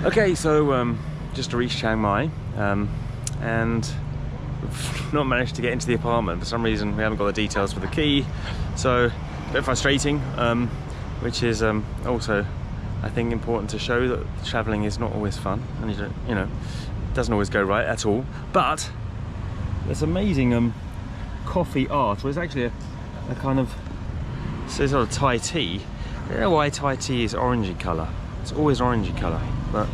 Okay, so just to reach Chiang Mai, and we've not managed to get into the apartment. For some reason we haven't got the details for the key, so a bit frustrating, which is also I think important to show that travelling is not always fun, and you know, it doesn't always go right at all. But there's amazing coffee art. Well, it's actually a kind of, so sort of Thai tea. I don't know why Thai tea is orangey colour. It's always orangey colour, but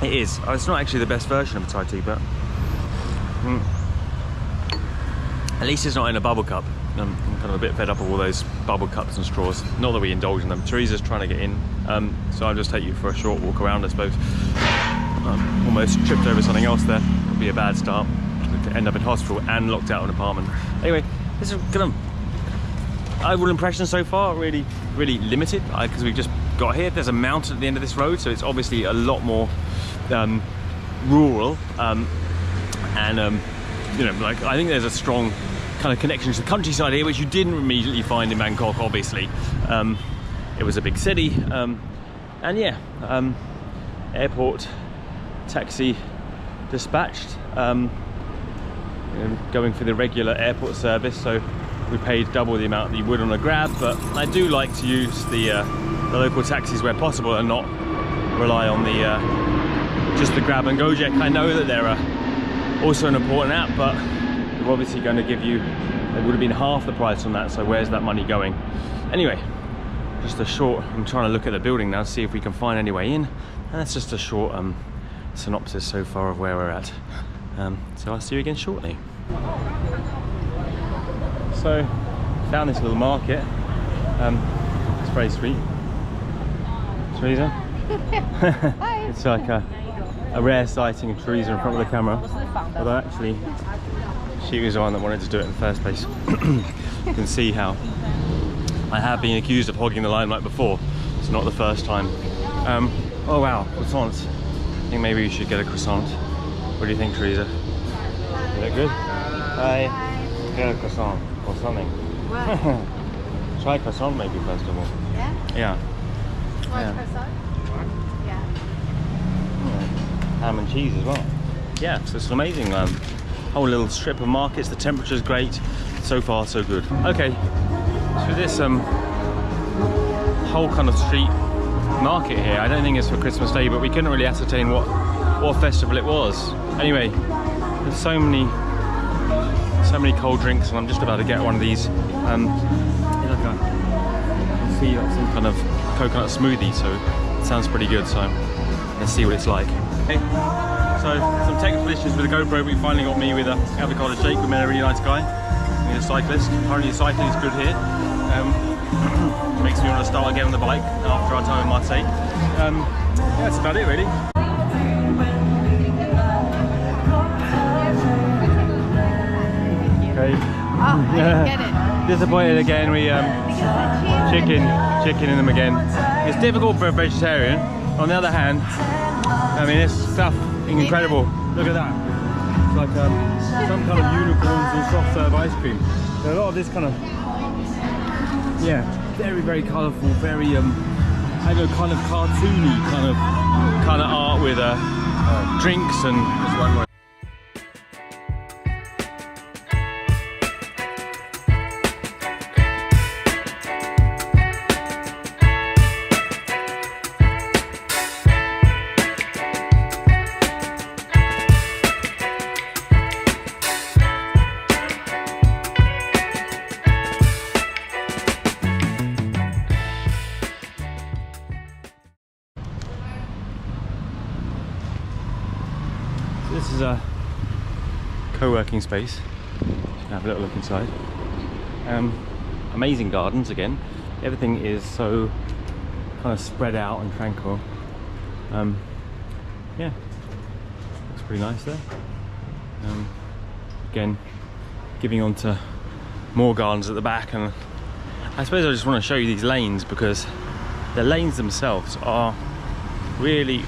it is. It's not actually the best version of Thai tea, but at least it's not in a bubble cup. I'm kind of a bit fed up of all those bubble cups and straws. Not that we indulge in them. Teresa's trying to get in, so I'll just take you for a short walk around, I suppose. Almost tripped over something else there. It'll be a bad start. Could end up in hospital and locked out of an apartment. Anyway, this is kind of overall impression so far really limited, because we've just got here. There's a mountain at the end of this road, so it's obviously a lot more rural, and you know, like, I think there's a strong kind of connection to the countryside here, which you didn't immediately find in Bangkok. Obviously, it was a big city, and yeah, airport taxi dispatched, going for the regular airport service, so we paid double the amount that you would on a Grab. But I do like to use the local taxis where possible and not rely on the just the Grab and Gojek. I know that they're also an important app, but they're obviously going to give you, it would have been half the price on that, so where's that money going? Anyway, just a short, I'm trying to look at the building now to see if we can find any way in, and that's just a short synopsis so far of where we're at. So I'll see you again shortly. So, found this little market. It's very sweet. Teresa? Hi. It's like a rare sighting of Teresa in front of the camera. Although actually, she was the one that wanted to do it in the first place. You can see how I have been accused of hogging the limelight before. It's not the first time. Oh wow, croissants. I think maybe we should get a croissant. What do you think, Teresa? Is that good? Hi. Get a croissant or something. What? Try croissant maybe first of all. Yeah? Yeah. Want croissant? Yeah. Ham and cheese as well. Yeah, so it's an amazing whole little strip of markets. The temperature's great. So far, so good. Okay, so this whole kind of street market here, I don't think it's for Christmas Day, but we couldn't really ascertain what festival it was. Anyway, there's so many cold drinks, and I'm just about to get one of these. I see like some kind of coconut smoothie, so it sounds pretty good. So let's see what it's like. Okay. So some technical issues with the GoPro. We finally got me with an avocado shake. We met a really nice guy. He's a cyclist. Apparently cycling is good here. Makes me want to start again on the bike after our time in Marseille. Yeah, that's about it really. Okay. Oh, I didn't get it. Disappointed again. We chicken in them again. It's difficult for a vegetarian. On the other hand, I mean, it's stuff incredible. Look at that. It's like some kind of unicorns and soft serve ice cream. There's a lot of this kind of, yeah, very colourful, very I don't know, kind of cartoony kind of art with drinks and just one more. This is a co-working space. You can have a little look inside. Amazing gardens again. Everything is so kind of spread out and tranquil. Yeah, looks pretty nice there. Again, giving on to more gardens at the back, and I suppose I just want to show you these lanes because the lanes themselves are really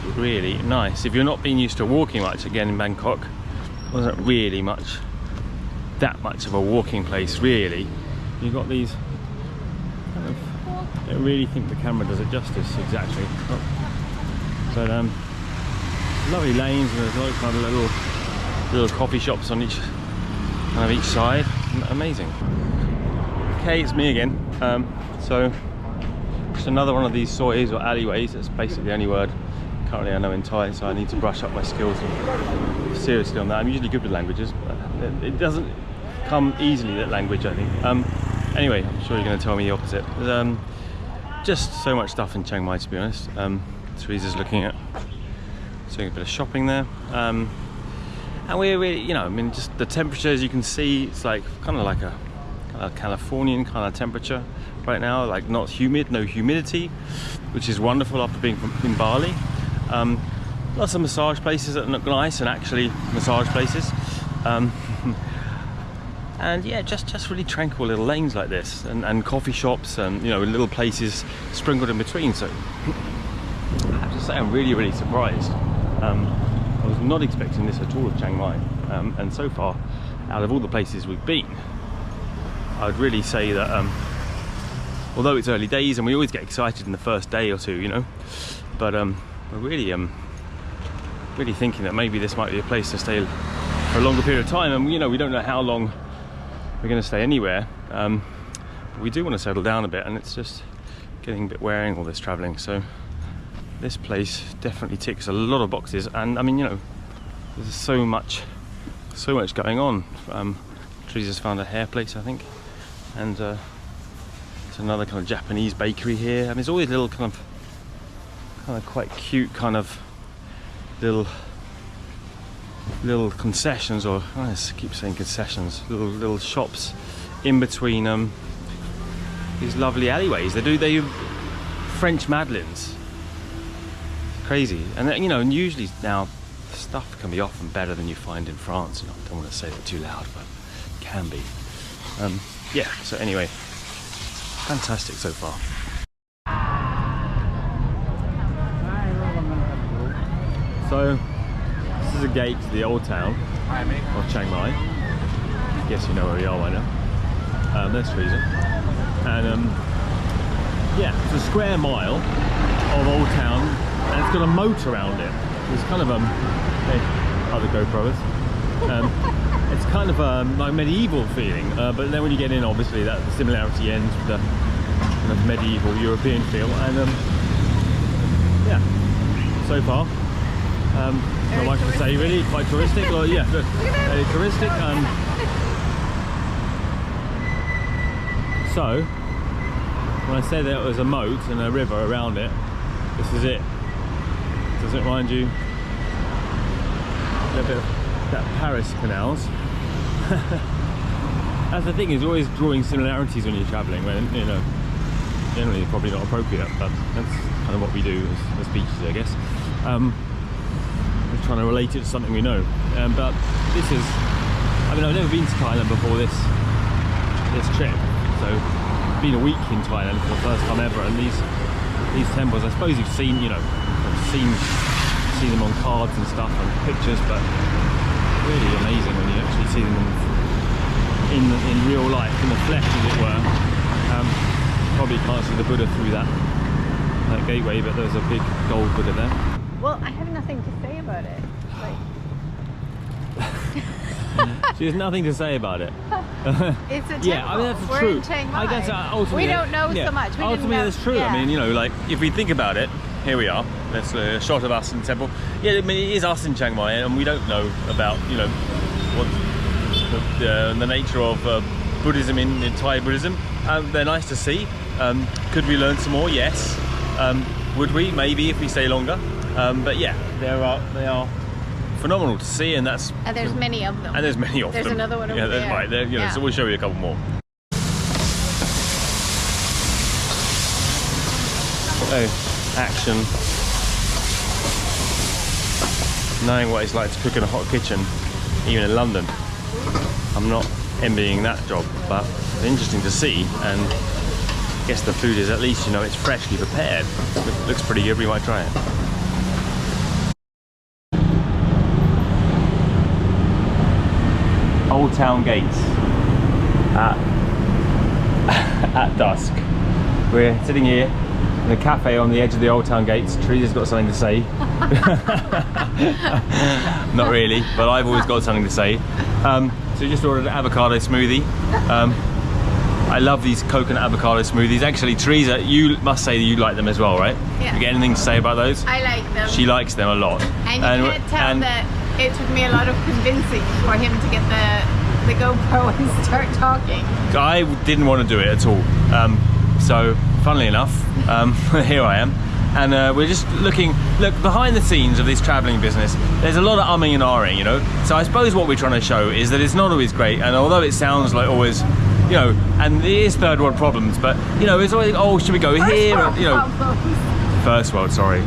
nice. If you're not being used to walking much, again in Bangkok, it wasn't really that much of a walking place really. You've got these kind of don't really think the camera does it justice exactly. But lovely lanes, and there's like kind of little coffee shops on each side. Amazing. Okay, it's me again. So just another one of these sois or alleyways. That's basically the only word currently I know in Thai, so I need to brush up my skills seriously on that. I'm usually good with languages, but it doesn't come easily, that language, I think. Anyway, I'm sure you're going to tell me the opposite. Just so much stuff in Chiang Mai, to be honest. Teresa's looking at doing a bit of shopping there. And we're really, you know, I mean, just the temperature, as you can see, it's like kind of like a Californian kind of temperature right now, like not humid, no humidity, which is wonderful after being in Bali. Lots of massage places that look nice, and actually massage places. And yeah, just really tranquil little lanes like this, and coffee shops, and you know, little places sprinkled in between. So I have to say, I'm really surprised. I was not expecting this at all at Chiang Mai, and so far, out of all the places we've been, I would really say that although it's early days and we always get excited in the first day or two, you know, but we're really thinking that maybe this might be a place to stay for a longer period of time. And you know, we don't know how long we're going to stay anywhere, but we do want to settle down a bit, and it's just getting a bit wearing, all this traveling. So this place definitely ticks a lot of boxes, and I mean, you know, there's so much going on. Teresa's found a hair place, I think, and it's another kind of Japanese bakery here. I mean, there's all these little kind of quite cute kind of little concessions, or I keep saying concessions, little shops in between these lovely alleyways. They do French madeleines. Crazy. And then, you know, and usually now stuff can be often better than you find in France. You know, I don't want to say that too loud, but it can be. Yeah, so anyway, fantastic so far. So this is a gate to the Old Town of Chiang Mai. I guess you know where we are by now. There's Teresa. And yeah, it's a square mile of Old Town, and it's got a moat around it. It's kind of hey, other GoPros. It's kind of like medieval feeling, but then when you get in, obviously that similarity ends with the kind of medieval European feel. And yeah, so far, not much to say really. Quite touristic. Well, yeah, good. Very touristic. So when I said there was a moat and a river around it, this is it. Does it remind you a bit of that Paris canals? That's the thing, is always drawing similarities when you're travelling, when, you know, generally probably not appropriate, but that's kind of what we do as beaches, I guess. We're trying to relate it to something we know. But this is, I mean, I've never been to Thailand before this trip, so I've been a week in Thailand for the first time ever, and these temples, I suppose you've seen, you know, seen them on cards and stuff and pictures, but really amazing when you actually see them in real life, in the flesh, as it were. Probably can't see the Buddha through that gateway, but there's a big gold Buddha there. Well, I have nothing to say about it. She has nothing to say about it. It's a temple. Yeah, I mean, that's We're true. in Chiang Mai. I guess ultimately, we don't know so much. We ultimately, didn't know, that's true. yeah. I mean, you know, like if we think about it, here we are. That's a shot of us in the temple. Yeah, I mean, it is us in Chiang Mai, and we don't know about, you know, what the nature of Buddhism in Thai Buddhism. They're nice to see. Could we learn some more? Yes. Would we? Maybe, if we stay longer. But yeah, they are phenomenal to see, and that's. And there's many of them. And there's many of them. There's another one over yeah, there. Right, there, you know, yeah. so we'll show you a couple more. Oh, action. Knowing what it's like to cook in a hot kitchen, even in London. I'm not envying that job, but it's interesting to see, and I guess the food is, at least, you know, it's freshly prepared. Looks pretty good, we might try it. Old Town gates at dusk. We're sitting here in a cafe on the edge of the Old Town gates. Teresa's got something to say. Not really, but I've always got something to say. So we just ordered an avocado smoothie. I love these coconut avocado smoothies. Actually, Teresa, you must say that you like them as well, right? Yeah. You get anything to say about those? I like them. She likes them a lot. And you can't tell that it took me a lot of convincing for him to get the GoPro and start talking. I didn't want to do it at all. So, funnily enough, here I am. And we're just look behind the scenes of this travelling business. There's a lot of umming and ahhing, you know. So I suppose what we're trying to show is that it's not always great. And although it sounds like always, you know, and it is third world problems, but you know, it's always, oh, should we go here? You know, first world, sorry.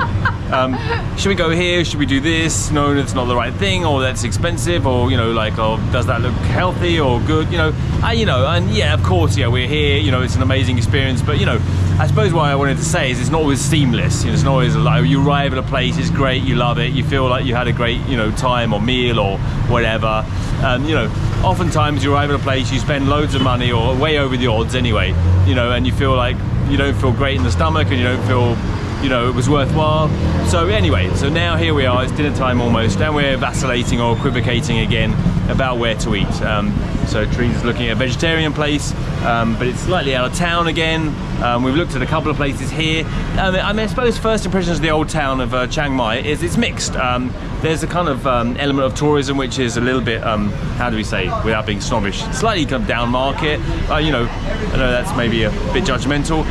Should we go here? Should we do this? No, that's not the right thing, or that's expensive, or you know, like, oh, does that look healthy or good? You know, and yeah, of course, yeah, we're here. You know, it's an amazing experience, but you know, I suppose what I wanted to say is it's not always seamless. You know, it's not always like you arrive at a place, it's great, you love it, you feel like you had a great, you know, time or meal or whatever. You know, oftentimes you arrive at a place, you spend loads of money or way over the odds anyway. You know, and you feel like you don't feel great in the stomach, and you don't feel, you know, it was worthwhile. So anyway, so now here we are, it's dinner time almost, and we're vacillating or equivocating again about where to eat. So Teresa's looking at a vegetarian place, but it's slightly out of town again. We've looked at a couple of places here. I mean, I suppose first impressions of the old town of Chiang Mai is it's mixed. There's a kind of element of tourism which is a little bit, how do we say, without being snobbish, slightly kind of down market. You know, I know that's maybe a bit judgmental,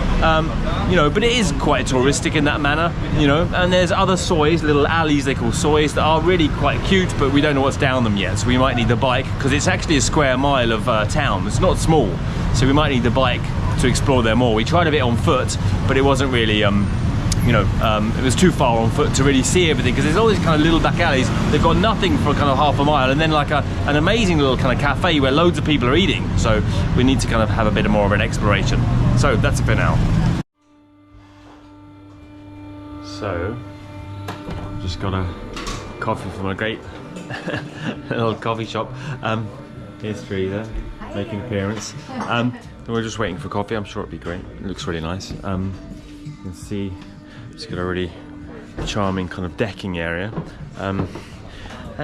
you know, but it is quite touristic in that manner, you know. And there's other sois, little alleys they call sois, that are really quite cute, but we don't know what's down them yet, so we might need the bike, because it's actually a square mile of town. It's not small, so we might need the bike to explore there more. We tried a bit on foot, but it wasn't really, you know, it was too far on foot to really see everything, because there's all these kind of little back alleys. They've got nothing for kind of half a mile, and then like an amazing little kind of cafe where loads of people are eating. So we need to kind of have a bit more of an exploration. So that's it for now. So, just got a coffee from a great little coffee shop. Here's Teresa making an appearance. We're just waiting for coffee. I'm sure it'll be great. It looks really nice. You can see it's got a really charming kind of decking area. And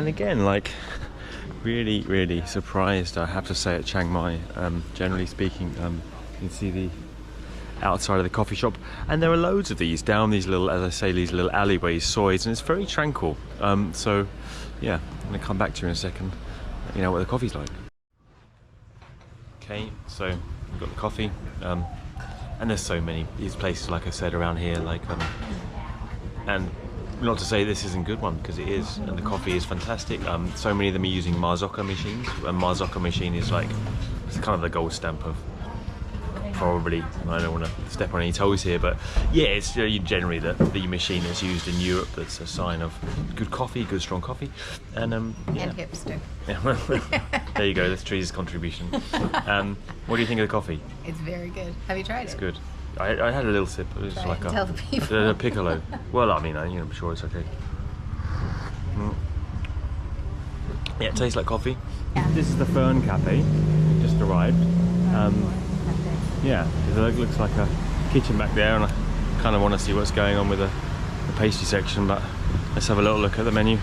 again, like, really surprised, I have to say, at Chiang Mai. Generally speaking, you can see the outside of the coffee shop, and there are loads of these down these little, as I say, these little alleyways, sois, and it's very tranquil. So yeah, I'm gonna come back to you in a second, let you know what the coffee's like. Okay, so we've got the coffee, and there's so many these places, like I said, around here, like, and not to say this isn't a good one, because it is, and the coffee is fantastic. So many of them are using Marzocco machines, and Marzocco machine is like, it's kind of the gold stamp of, probably, I don't want to step on any toes here, but yeah, it's generally the machine that's used in Europe that's a sign of good coffee, good strong coffee, and yeah. And hipster. Yeah, there you go, that's Teresa's contribution. What do you think of the coffee? It's very good. Have you tried it? It's good. I had a little sip. It was like tell the people. A piccolo. Well, I mean, you know, I'm sure it's okay. Yeah, it tastes like coffee. Yeah. This is the Fern Cafe. Just arrived. Yeah, it looks like a kitchen back there, and I kind of want to see what's going on with the pastry section, but let's have a little look at the menu.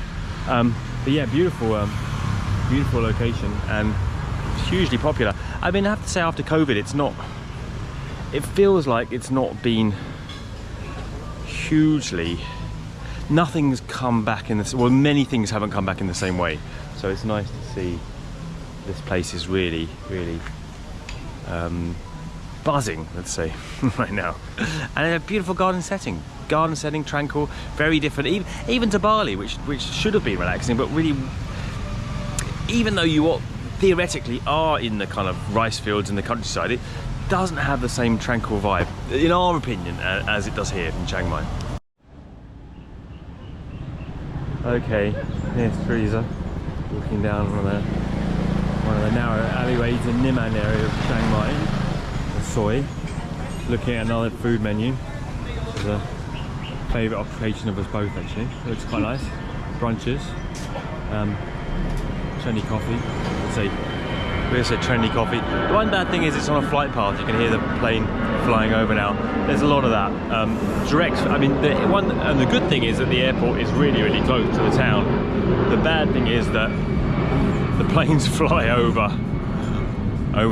But yeah, beautiful location, and hugely popular. I mean, I have to say, after COVID, it feels like it's not been hugely, nothing's come back in this, well, many things haven't come back in the same way. So it's nice to see this place is really buzzing, let's say, right now. And a beautiful garden setting, tranquil, very different, even to Bali, which should have been relaxing, but really, even though you theoretically are in the kind of rice fields in the countryside, it doesn't have the same tranquil vibe, in our opinion, as it does here in Chiang Mai. Okay, here's Teresa walking down one of the narrow alleyways in Nimman area of Chiang Mai. Soy, looking at another food menu. This is a favourite occupation of us both, actually. It looks quite nice. Brunches, trendy coffee. Let's say We said trendy coffee. The one bad thing is it's on a flight path. You can hear the plane flying over now. There's a lot of that. Direct, I mean, the one, and the good thing is that the airport is really, really close to the town. The bad thing is that the planes fly over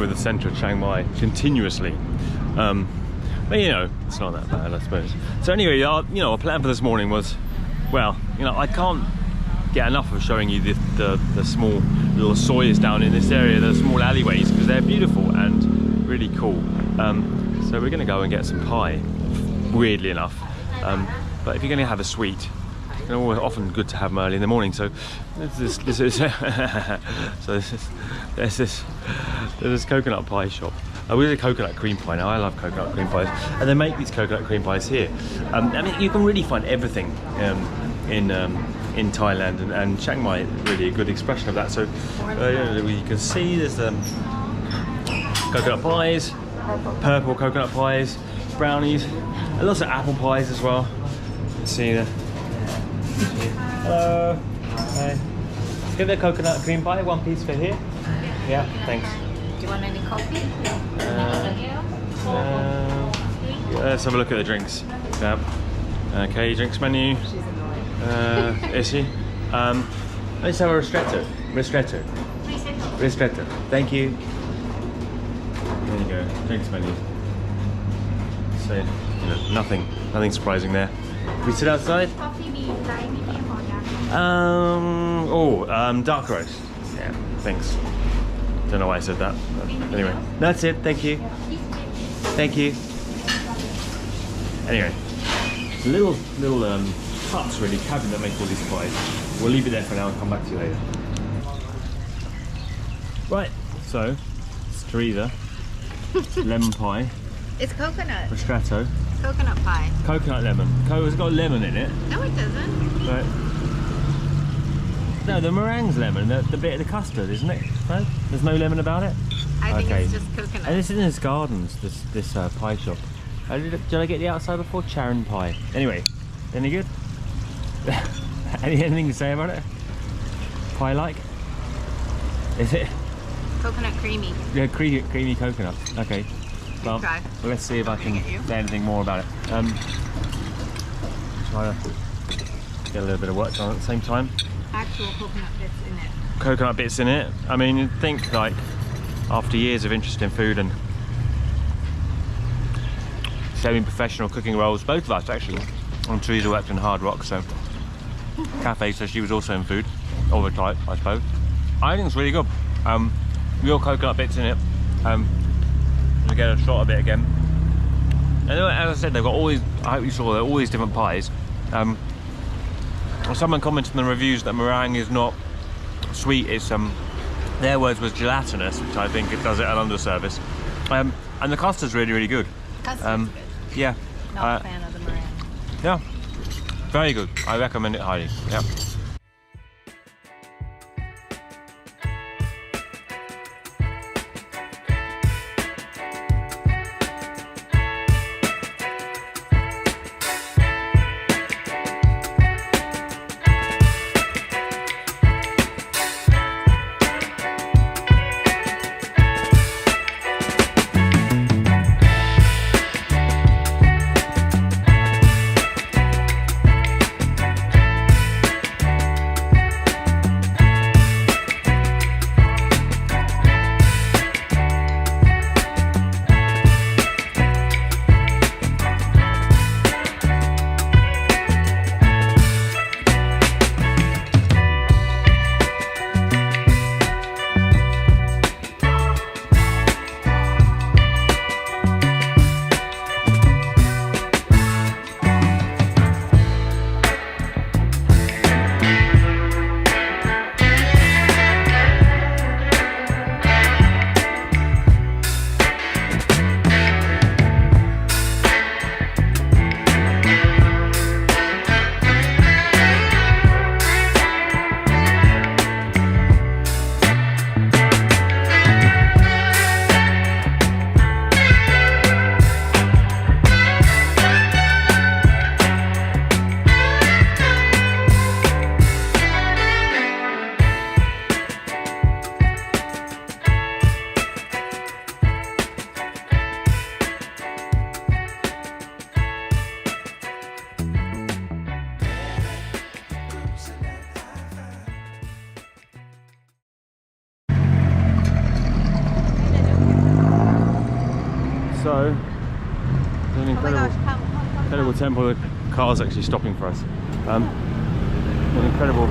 the centre of Chiang Mai continuously. But you know, it's not that bad, I suppose. So anyway, our plan for this morning was, well, I can't get enough of showing you the small little soys down in this area, the small alleyways, because they're beautiful and really cool. So we're going to go and get some pie, weirdly enough. But if you're going to have a sweet, often good to have them early in the morning. So there's this coconut pie shop. We did a coconut cream pie. Now I love coconut cream pies, and they make these coconut cream pies here. I mean, you can really find everything in Thailand, and Chiang Mai is really a good expression of that. So you can see there's coconut pies, purple coconut pies, brownies, and lots of apple pies as well. Let's see there. Hello. Hi. Get the coconut cream pie, one piece for here. Yeah, thanks. Do you want any coffee? Let's have a look at the drinks. Yeah. Okay, drinks menu. Is he? Let's have a ristretto. Ristretto. Thank you. There you go. Drinks menu. So, nothing surprising there. We sit outside. Dark roast. Yeah, thanks. Don't know why I said that. But anyway, that's it. Thank you. Thank you. Anyway, little huts, really, cabin that make all these pies. We'll leave it there for now and come back to you later. Right, so it's Teresa. Lemon pie. It's coconut. Ristretto. Coconut pie. Coconut lemon. It's got lemon in it. No, it doesn't. Right. No, the meringue's lemon, the bit of the custard, isn't it? Right? There's no lemon about it? I think it's just coconut. And this is in his gardens, this pie shop. Did I get the outside before? Charan pie. Anyway, any good? Anything to say about it? Pie-like? Is it? Coconut creamy. Yeah, creamy coconut. Okay. Well, try. Let's see if I can say anything more about it. Try to get a little bit of work done at the same time. Actual coconut bits in it. Coconut bits in it. I mean, you'd think, like, after years of interest in food and semi-professional cooking roles, both of us actually, and Teresa worked in Hard Rock, so cafe, so she was also in food, all the time, I suppose. I think it's really good. Real coconut bits in it. We get a shot of it again. And as I said, they've got all these, I hope you saw all these different pies. Someone commented in the reviews that meringue is not sweet, it's their words was gelatinous, which I think it does it an underservice. And the custard's really, really good. Custard's good. Yeah. Not a fan of the meringue. Yeah. Very good. I recommend it highly. Yeah. So there's an Oh my gosh, come. incredible temple. The car's actually stopping for us. An incredible.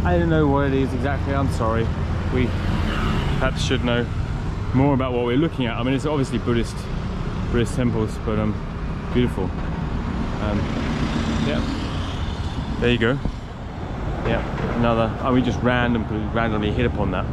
I don't know what it is exactly. I'm sorry. We perhaps should know more about what we're looking at. I mean, it's obviously Buddhist temples, but beautiful. Yeah. There you go. Yeah. Another. Oh, we just randomly hit upon that.